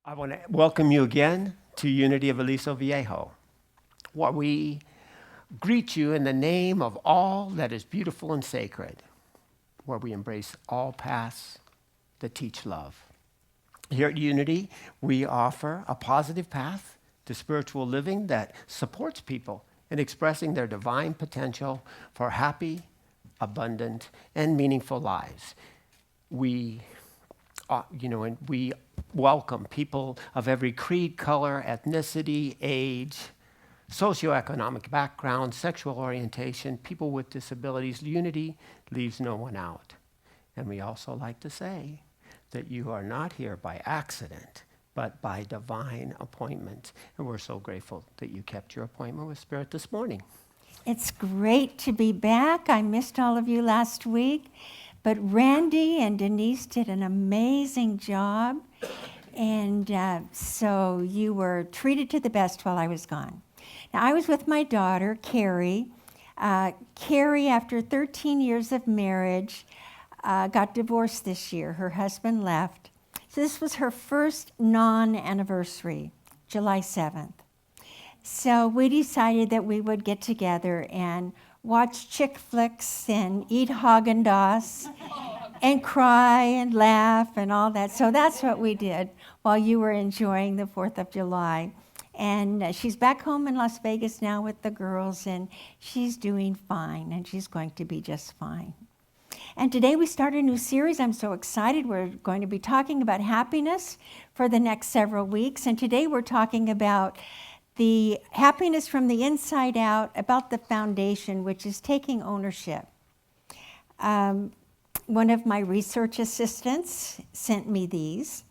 I want to welcome you again to Unity of Aliso Viejo, where we greet you in the name of all that is beautiful and sacred, where we embrace all paths that teach love. Here at Unity, we offer a positive path to spiritual living that supports people in expressing their divine potential for happy, abundant, and meaningful lives. We welcome people of every creed, color, ethnicity, age, socioeconomic background, sexual orientation, people with disabilities. Unity leaves no one out. And we also like to say that you are not here by accident, but by divine appointment. And we're so grateful that you kept your appointment with Spirit this morning. It's great to be back. I missed all of you last week, but Randy and Denise did an amazing job. And so you were treated to the best while I was gone. Now, I was with my daughter, Carrie. Carrie, after 13 years of marriage, got divorced this year. Her husband left. So this was her first non-anniversary, July 7th. So we decided that we would get together and watch chick flicks and eat Haagen-Dazs and cry and laugh and all that. So that's what we did while you were enjoying the 4th of July. And she's back home in Las Vegas now with the girls, and she's doing fine, and she's going to be just fine. And today we start a new series. I'm so excited. We're going to be talking about happiness for the next several weeks. And today we're talking about the happiness from the inside out, about the foundation, which is taking ownership. One of my research assistants sent me these.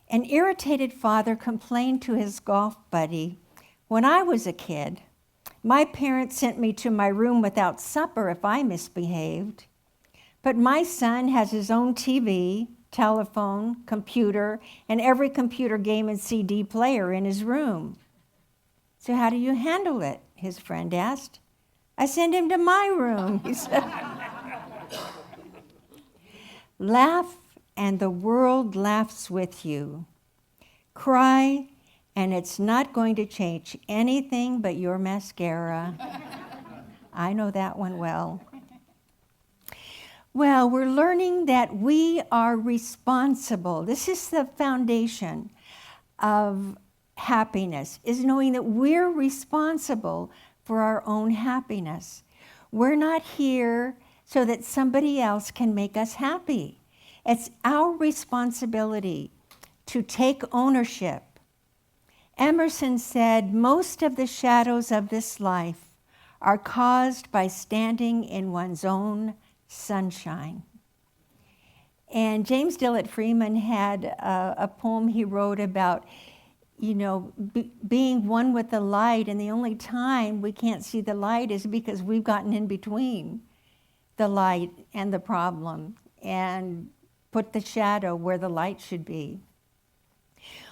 An irritated father complained to his golf buddy, "When I was a kid, my parents sent me to my room without supper if I misbehaved. But my son has his own TV, telephone, computer, and every computer game and CD player in his room." "So how do you handle it?" his friend asked. "I send him to my room," he said. Laugh and the world laughs with you. Cry and it's not going to change anything but your mascara. I know that one well. Well, we're learning that we are responsible. This is the foundation of happiness, is knowing that we're responsible for our own happiness. We're not here so that somebody else can make us happy. It's our responsibility to take ownership. Emerson said, "Most of the shadows of this life are caused by standing in one's own sunshine." And James Dillett Freeman had a poem he wrote about, being one with the light, and the only time we can't see the light is because we've gotten in between the light and the problem and put the shadow where the light should be.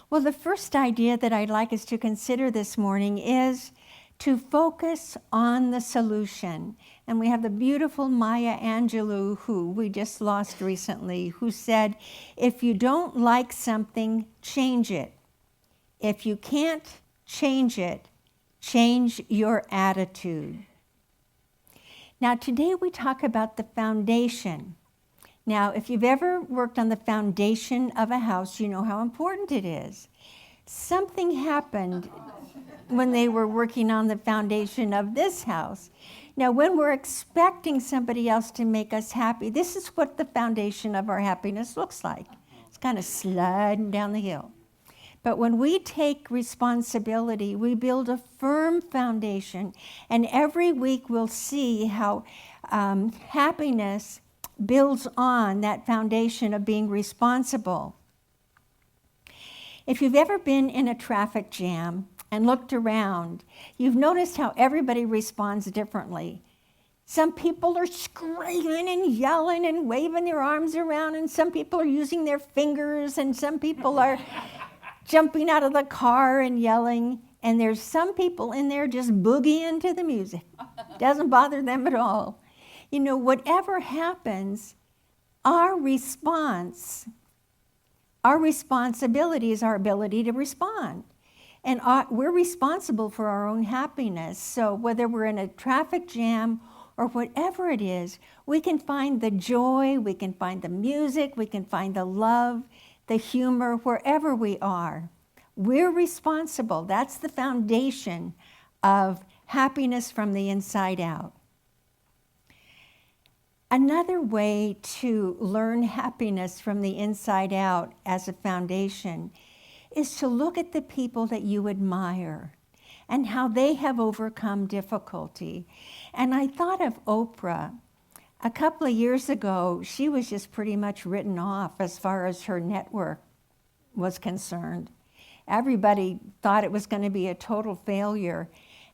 Well, the first idea that I'd like us to consider this morning is to focus on the solution. And we have the beautiful Maya Angelou, who we just lost recently, who said, "If you don't like something, change it. If you can't change it, change your attitude." Now, today we talk about the foundation. Now, if you've ever worked on the foundation of a house, you know how important it is. Something happened when they were working on the foundation of this house. Now, when we're expecting somebody else to make us happy, this is what the foundation of our happiness looks like. It's kind of sliding down the hill. But when we take responsibility, we build a firm foundation, and every week we'll see how happiness builds on that foundation of being responsible. If you've ever been in a traffic jam and looked around, you've noticed how everybody responds differently. Some people are screaming and yelling and waving their arms around, and some people are using their fingers, and some people are jumping out of the car and yelling, and there's some people in there just boogieing to the music. Doesn't bother them at all. Whatever happens, our response Our responsibility is our ability to respond. And we're responsible for our own happiness. So whether we're in a traffic jam or whatever it is, we can find the joy, we can find the music, we can find the love, the humor, wherever we are. We're responsible. That's the foundation of happiness from the inside out. Another way to learn happiness from the inside out as a foundation is to look at the people that you admire and how they have overcome difficulty. And I thought of Oprah. A couple of years ago, she was just pretty much written off as far as her network was concerned. Everybody thought it was going to be a total failure.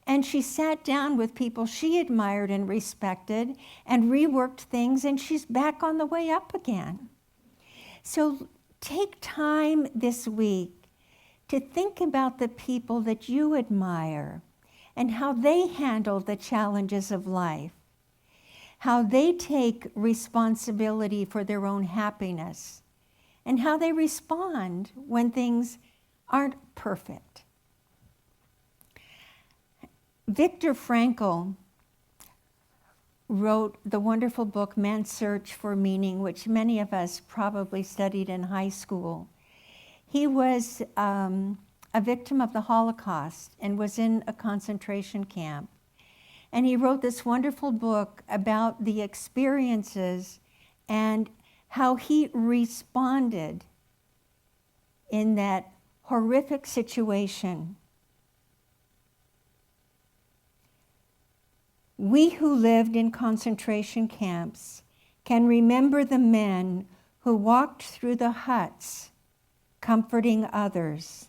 And she sat down with people she admired and respected and reworked things, and she's back on the way up again. So take time this week to think about the people that you admire and how they handle the challenges of life, how they take responsibility for their own happiness, and how they respond when things aren't perfect. Viktor Frankl wrote the wonderful book, Man's Search for Meaning, which many of us probably studied in high school. He was a victim of the Holocaust and was in a concentration camp. And he wrote this wonderful book about the experiences and how he responded in that horrific situation. We who lived in concentration camps can remember the men who walked through the huts, comforting others,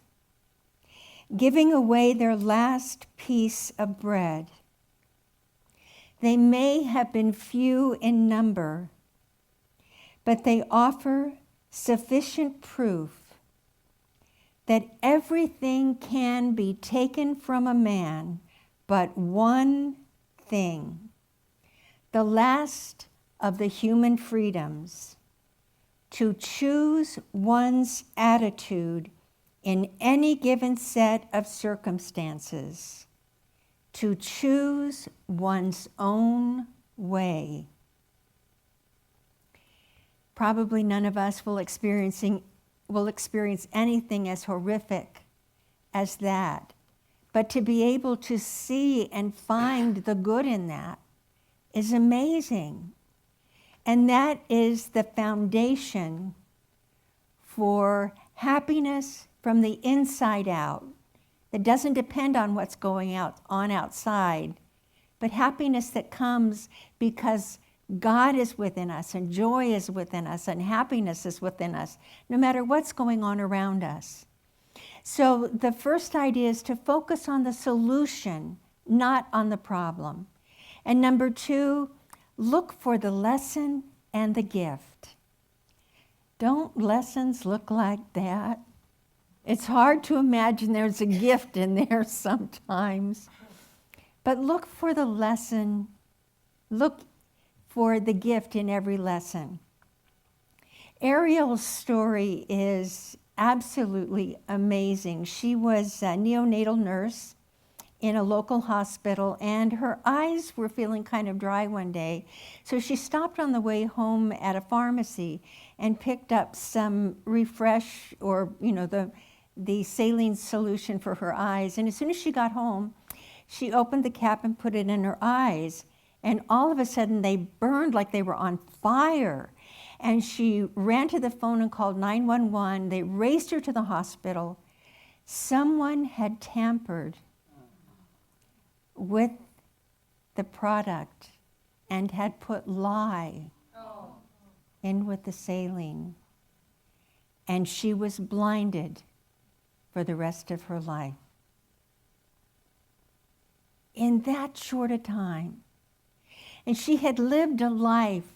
giving away their last piece of bread. They may have been few in number, but they offer sufficient proof that everything can be taken from a man but one thing, the last of the human freedoms, to choose one's attitude in any given set of circumstances, to choose one's own way. Probably none of us will experience anything as horrific as that. But to be able to see and find the good in that is amazing. And that is the foundation for happiness from the inside out. That doesn't depend on what's going on outside, but happiness that comes because God is within us and joy is within us and happiness is within us, no matter what's going on around us. So the first idea is to focus on the solution, not on the problem. And number 2, look for the lesson and the gift. Don't lessons look like that? It's hard to imagine there's a gift in there sometimes. But look for the lesson, look for the gift in every lesson. Ariel's story is absolutely amazing. She was a neonatal nurse in a local hospital, and her eyes were feeling kind of dry one day. So she stopped on the way home at a pharmacy and picked up some Refresh or, the saline solution for her eyes. And as soon as she got home, she opened the cap and put it in her eyes. And all of a sudden, they burned like they were on fire. And she ran to the phone and called 911. They raced her to the hospital. Someone had tampered with the product and had put lye in with the saline. And she was blinded for the rest of her life. In that short a time. And she had lived a life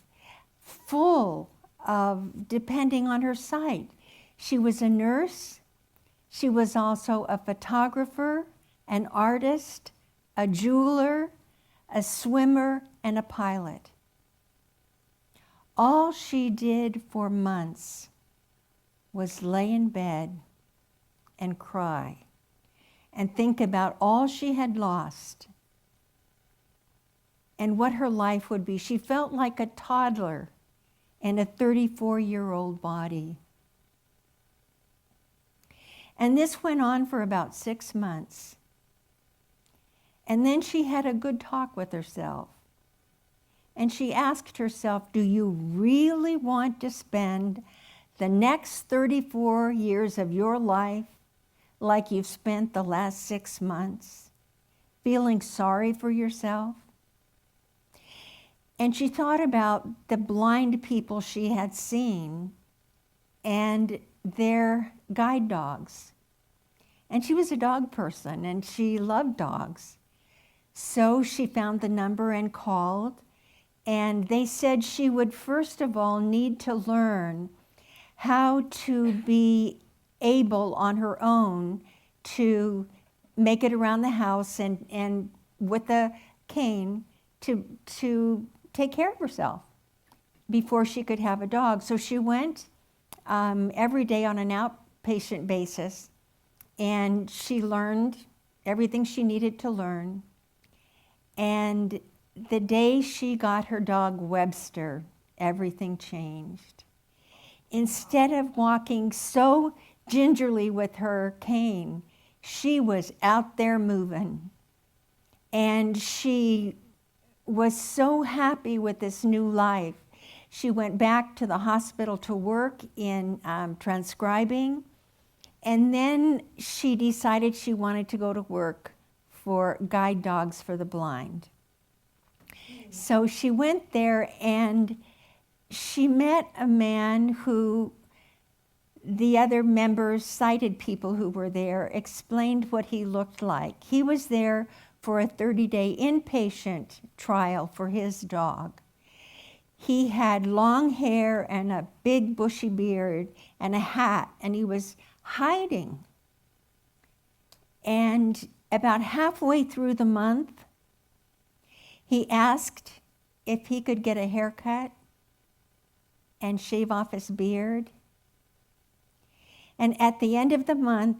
full of depending on her sight. She was a nurse. She was also a photographer, an artist, a jeweler, a swimmer, and a pilot. All she did for months was lay in bed and cry and think about all she had lost and what her life would be. She felt like a toddler in a 34-year-old body. And this went on for about 6 months. And then she had a good talk with herself. And she asked herself, do you really want to spend the next 34 years of your life like you've spent the last 6 months, feeling sorry for yourself? And she thought about the blind people she had seen and their guide dogs. And she was a dog person, and she loved dogs. So she found the number and called, and they said she would first of all need to learn how to be able on her own to make it around the house and with a cane to take care of herself before she could have a dog. So she went every day on an outpatient basis, and she learned everything she needed to learn. And the day she got her dog Webster, everything changed. Instead of walking so gingerly with her cane, she was out there moving. And she was so happy with this new life. She went back to the hospital to work in transcribing. And then she decided she wanted to go to work for guide dogs for the blind. So she went there, and she met a man who the other members, sighted people who were there, explained what he looked like. He was there for a 30-day inpatient trial for his dog. He had long hair and a big bushy beard and a hat, and he was hiding. And about halfway through the month, he asked if he could get a haircut and shave off his beard. And at the end of the month,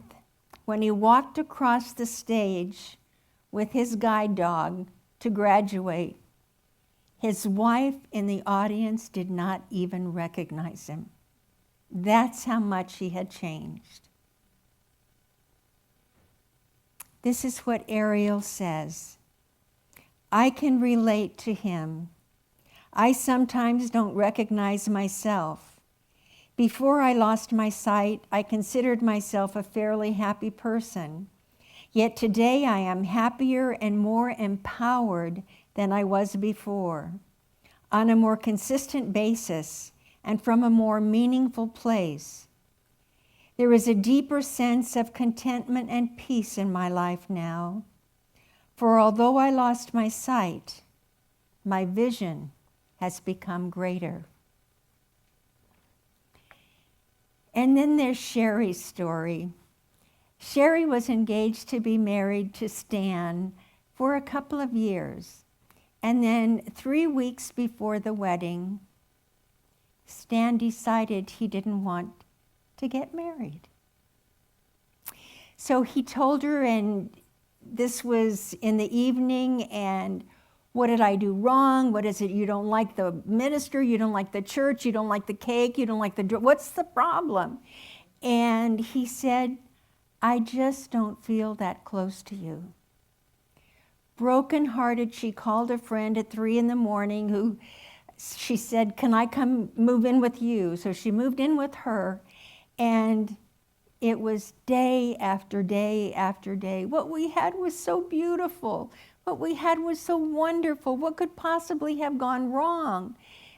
when he walked across the stage with his guide dog to graduate, his wife in the audience did not even recognize him. That's how much he had changed. This is what Ariel says. I can relate to him. I sometimes don't recognize myself. Before I lost my sight, I considered myself a fairly happy person. Yet today I am happier and more empowered than I was before. On a more consistent basis and from a more meaningful place. There is a deeper sense of contentment and peace in my life now. For although I lost my sight, my vision has become greater. And then there's Sherry's story. Sherry was engaged to be married to Stan for a couple of years. And then 3 weeks before the wedding, Stan decided he didn't want to get married. So he told her, and this was in the evening, and what did I do wrong? What is it? You don't like the minister, you don't like the church, you don't like the cake, you don't like the, what's the problem? And he said, I just don't feel that close to you. Broken-hearted, she called a friend at 3 a.m. who she said, can I come move in with you? So she moved in with her, and it was day after day after day. What we had was so beautiful. What we had was so wonderful. What could possibly have gone wrong?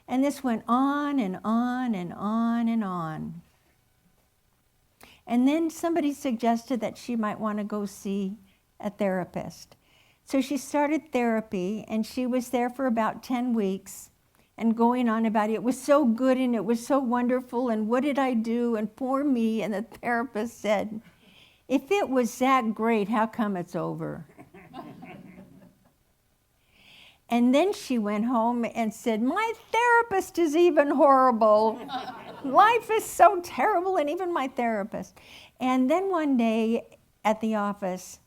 And this went on and on and on and on. And then somebody suggested that she might want to go see a therapist. So she started therapy, and she was there for about 10 weeks and going on about it was so good and it was so wonderful and what did I do and poor me. And the therapist said, if it was that great, how come it's over? And then she went home and said, my therapist is even horrible. Life is so terrible, and even my therapist. And then one day at the office,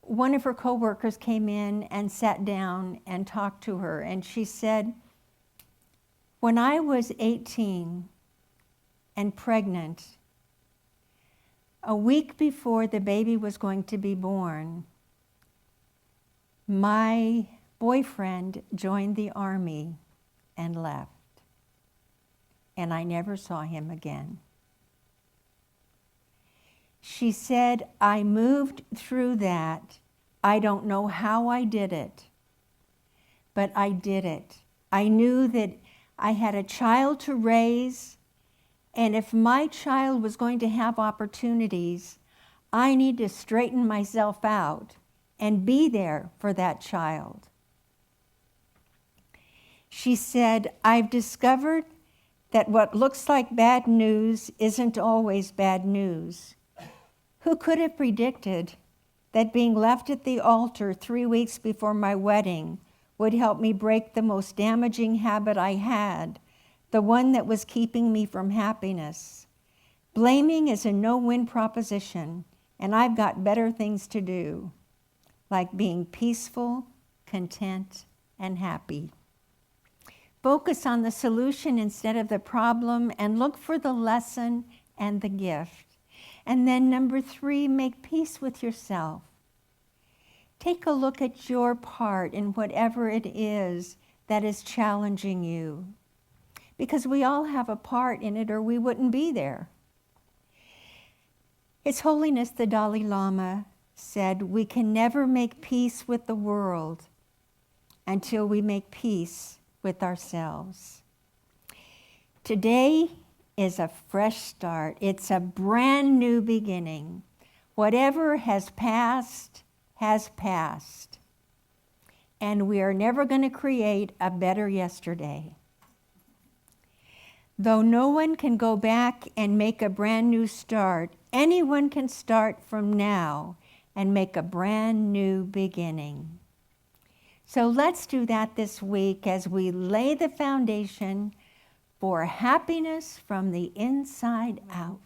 one of her coworkers came in and sat down and talked to her, and she said, when I was 18 and pregnant, a week before the baby was going to be born, my boyfriend joined the army and left, and I never saw him again. She said, I moved through that. I don't know how I did it, but I did it. I knew that I had a child to raise, and if my child was going to have opportunities, I need to straighten myself out and be there for that child. She said, I've discovered that what looks like bad news isn't always bad news. Who could have predicted that being left at the altar 3 weeks before my wedding would help me break the most damaging habit I had, the one that was keeping me from happiness? Blaming is a no-win proposition, and I've got better things to do, like being peaceful, content, and happy. Focus on the solution instead of the problem, and look for the lesson and the gift. And then number 3, make peace with yourself. Take a look at your part in whatever it is that is challenging you, because we all have a part in it or we wouldn't be there. His Holiness the Dalai Lama said, we can never make peace with the world until we make peace with ourselves. Today is a fresh start. It's a brand new beginning. Whatever has passed, and we are never going to create a better yesterday. Though no one can go back and make a brand new start, anyone can start from now and make a brand new beginning. So let's do that this week as we lay the foundation for happiness from the inside out.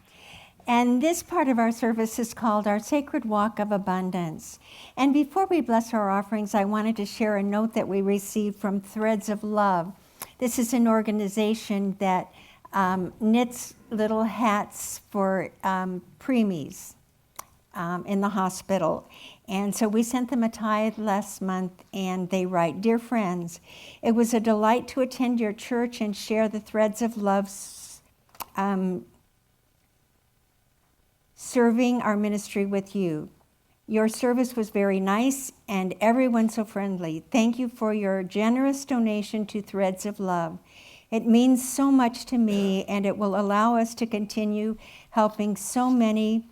And this part of our service is called our Sacred Walk of Abundance. And before we bless our offerings, I wanted to share a note that we received from Threads of Love. This is an organization that knits little hats for preemies in the hospital. And so we sent them a tithe last month, and they write, Dear friends, it was a delight to attend your church and share the Threads of Love serving our ministry with you. Your service was very nice and everyone so friendly. Thank you for your generous donation to Threads of Love. It means so much to me, and it will allow us to continue helping so many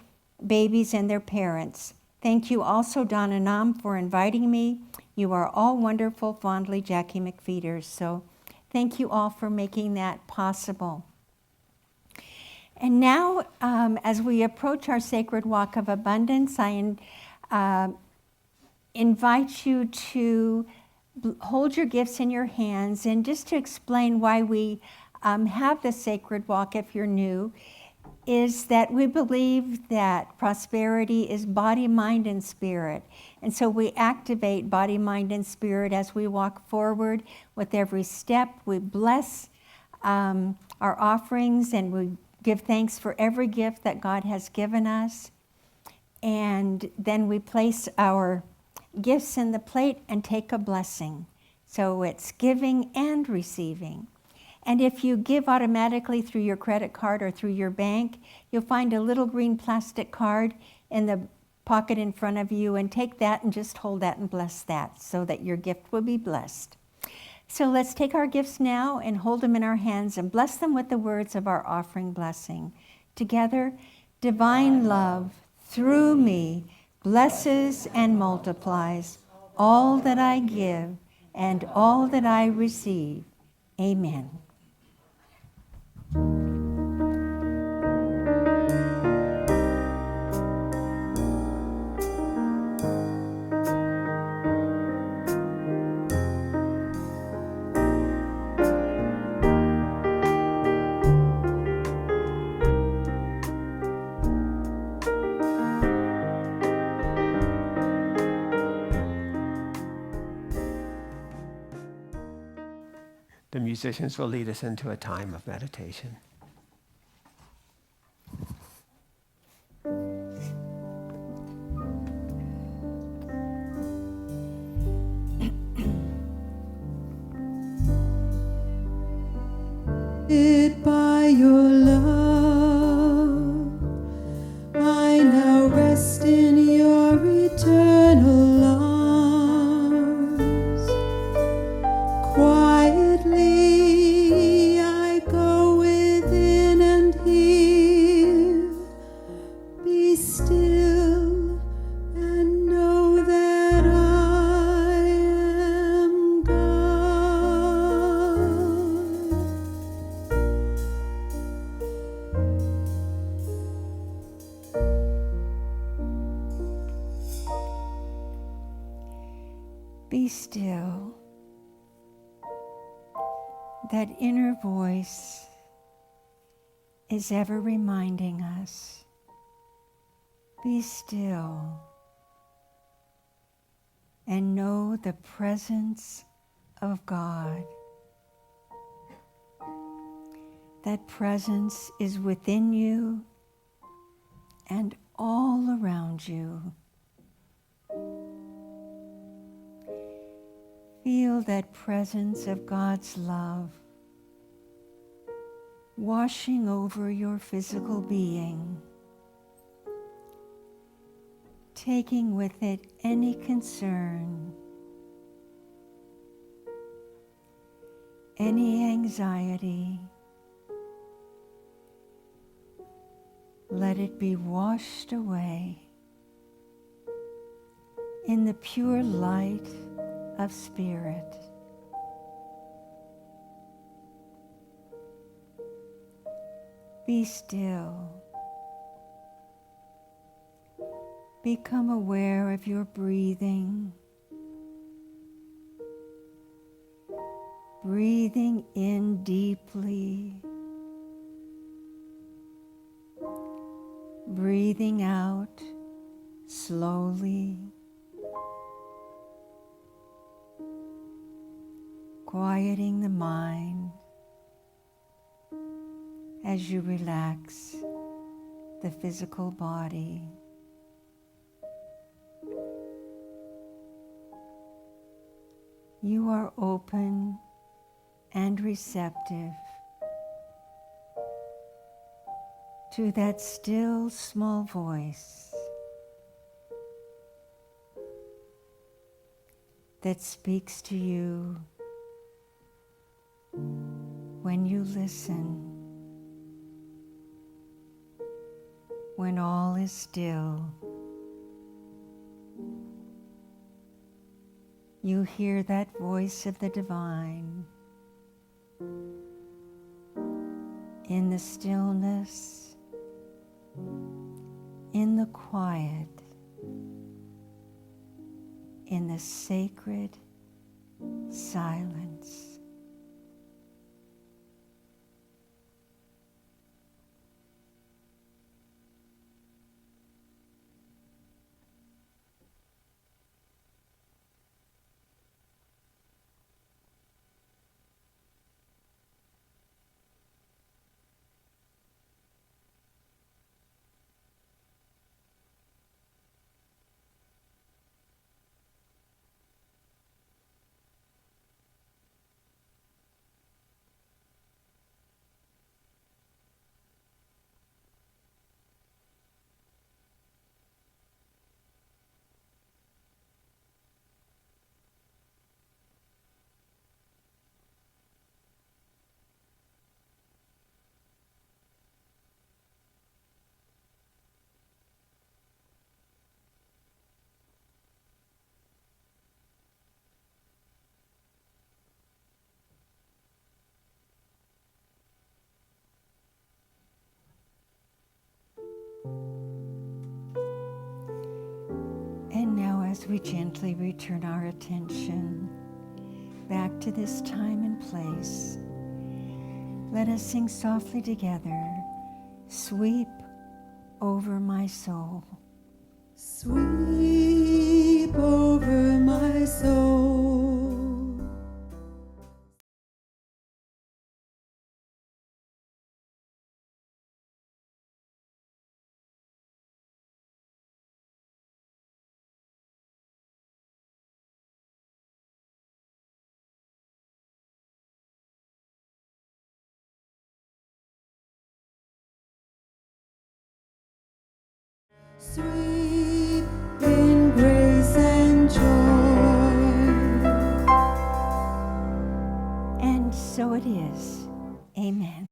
babies and their parents. Thank you also, Don and Nam, for inviting me. You are all wonderful. Fondly, Jackie McFeeters. So thank you all for making that possible. And now, as we approach our Sacred Walk of Abundance, I invite you to hold your gifts in your hands, and just to explain why we have the Sacred Walk, if you're new, is that we believe that prosperity is body, mind, and spirit. And so we activate body, mind, and spirit as we walk forward. With every step, we bless our offerings, and we give thanks for every gift that God has given us. And then we place our gifts in the plate and take a blessing. So it's giving and receiving. And if you give automatically through your credit card or through your bank, you'll find a little green plastic card in the pocket in front of you, and take that and just hold that and bless that so that your gift will be blessed. So let's take our gifts now and hold them in our hands and bless them with the words of our offering blessing. Together, divine love through me blesses and multiplies all that I give and all that I receive. Amen. musicians will lead us into a time of meditation. By your love, I now rest in your eternal arms. Quietly I go within and hear. Be still and know that I am God. Be still. That inner voice is ever reminding us, be still and know the presence of God. That presence is within you and all around you. Feel that presence of God's love washing over your physical being, taking with it any concern, any anxiety. Let it be washed away in the pure light of Spirit. Be still. Become aware of your breathing. Breathing in deeply. Breathing out slowly. Quieting the mind as you relax the physical body. You are open and receptive to that still small voice that speaks to you when you listen, when all is still. You hear that voice of the divine in the stillness, in the quiet, in the sacred silence. And now as we gently return our attention back to this time and place, let us sing softly together, "Sweep over my soul." Sweep over my soul. Sweet in grace and joy. And so it is. Amen.